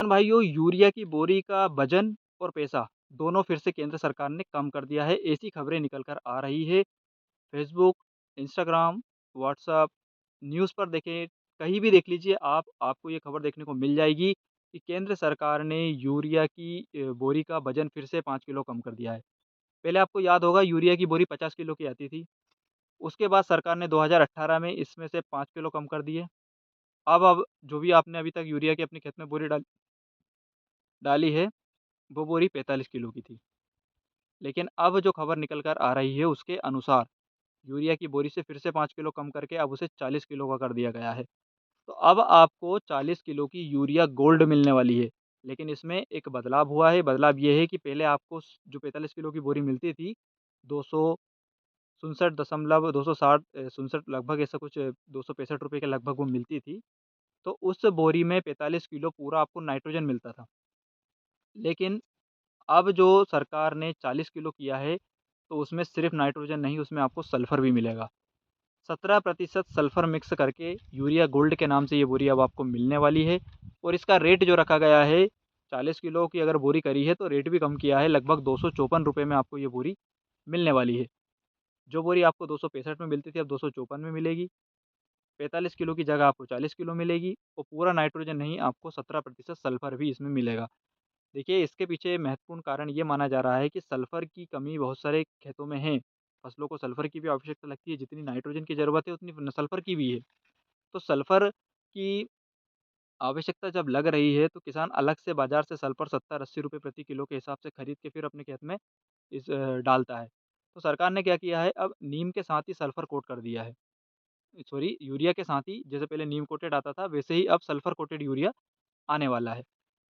किसान भाइयों, यूरिया की बोरी का वज़न और पैसा दोनों फिर से केंद्र सरकार ने कम कर दिया है। ऐसी खबरें निकल कर आ रही है। फ़ेसबुक, इंस्टाग्राम, व्हाट्सएप, न्यूज़ पर देखें, कहीं भी देख लीजिए आप, आपको ये खबर देखने को मिल जाएगी कि केंद्र सरकार ने यूरिया की बोरी का वज़न फिर से 5 किलो कम कर दिया है। पहले आपको याद होगा यूरिया की बोरी 50 किलो की आती थी। उसके बाद सरकार ने 2018 में इसमें से 5 किलो कम कर दिए। अब जो भी आपने अभी तक यूरिया की अपने खेत में बोरी डाली है, वो बोरी 45 किलो की थी। लेकिन अब जो खबर निकल कर आ रही है उसके अनुसार यूरिया की बोरी से फिर से 5 किलो कम करके अब उसे 40 किलो का कर दिया गया है। तो अब आपको 40 किलो की यूरिया गोल्ड मिलने वाली है। लेकिन इसमें एक बदलाव हुआ है, बदलाव ये है कि पहले आपको जो 45 किलो की बोरी मिलती थी, 267 67 लगभग ऐसा कुछ ₹265 के लगभग वो मिलती थी। तो उस बोरी में 45 किलो पूरा आपको नाइट्रोजन मिलता था। लेकिन अब जो सरकार ने 40 किलो किया है, तो उसमें सिर्फ़ नाइट्रोजन नहीं, उसमें आपको सल्फ़र भी मिलेगा। 17% सल्फ़र मिक्स करके यूरिया गोल्ड के नाम से ये बोरी अब आपको मिलने वाली है और इसका रेट जो रखा गया है, 40 किलो की अगर बोरी करी है, तो रेट भी कम किया है, लगभग ₹254 में आपको ये बोरी मिलने वाली है। जो बोरी आपको 265 में मिलती थी, अब 254 में मिलेगी। 45 किलो की जगह आपको 40 किलो मिलेगी और पूरा नाइट्रोजन नहीं, आपको 17% सल्फ़र भी इसमें मिलेगा। देखिए, इसके पीछे महत्वपूर्ण कारण ये माना जा रहा है कि सल्फ़र की कमी बहुत सारे खेतों में है। फसलों को सल्फ़र की भी आवश्यकता लगती है, जितनी नाइट्रोजन की ज़रूरत है, उतनी न सल्फ़र की भी है। तो सल्फ़र की आवश्यकता जब लग रही है, तो किसान अलग से बाज़ार से सल्फ़र ₹70-80 प्रति किलो के हिसाब से खरीद के फिर अपने खेत में डालता है। तो सरकार ने क्या किया है, अब नीम के साथ ही सल्फ़र कोट कर दिया है। सॉरी, यूरिया के साथ ही जैसे पहले नीम कोटेड आता था, वैसे ही अब सल्फ़र कोटेड यूरिया आने वाला है।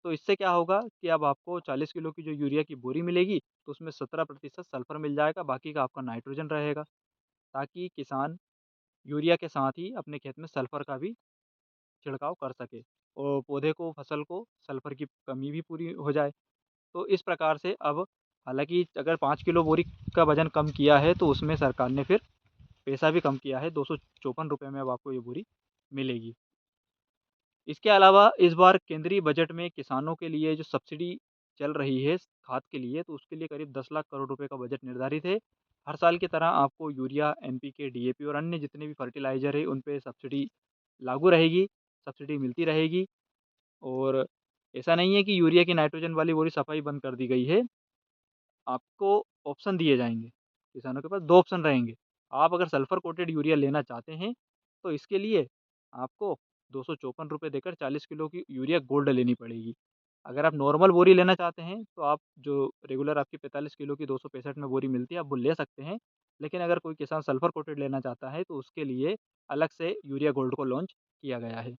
तो इससे क्या होगा कि अब आपको 40 किलो की जो यूरिया की बोरी मिलेगी, तो उसमें 17% सल्फ़र मिल जाएगा, बाकी का आपका नाइट्रोजन रहेगा, ताकि किसान यूरिया के साथ ही अपने खेत में सल्फ़र का भी छिड़काव कर सके और पौधे को, फसल को सल्फ़र की कमी भी पूरी हो जाए। तो इस प्रकार से अब हालाँकि अगर 5 किलो बोरी का वज़न कम किया है, तो उसमें सरकार ने फिर पैसा भी कम किया है, ₹254 में अब आपको ये बोरी मिलेगी। इसके अलावा इस बार केंद्रीय बजट में किसानों के लिए जो सब्सिडी चल रही है खाद के लिए, तो उसके लिए करीब 10 लाख करोड़ रुपए का बजट निर्धारित है। हर साल की तरह आपको यूरिया, एनपीके, डीएपी और अन्य जितने भी फर्टिलाइज़र हैं, उन पे सब्सिडी लागू रहेगी, सब्सिडी मिलती रहेगी और ऐसा नहीं है कि यूरिया की नाइट्रोजन वाली बोरी सफाई बंद कर दी गई है। आपको ऑप्शन दिए जाएँगे। किसानों के पास 2 ऑप्शन रहेंगे। आप अगर सल्फर कोटेड यूरिया लेना चाहते हैं, तो इसके लिए आपको ₹254 देकर 40 किलो की यूरिया गोल्ड लेनी पड़ेगी। अगर आप नॉर्मल बोरी लेना चाहते हैं, तो आप जो रेगुलर आपकी 45 किलो की 265 में बोरी मिलती है, आप वो ले सकते हैं। लेकिन अगर कोई किसान सल्फर कोटेड लेना चाहता है, तो उसके लिए अलग से यूरिया गोल्ड को लॉन्च किया गया है।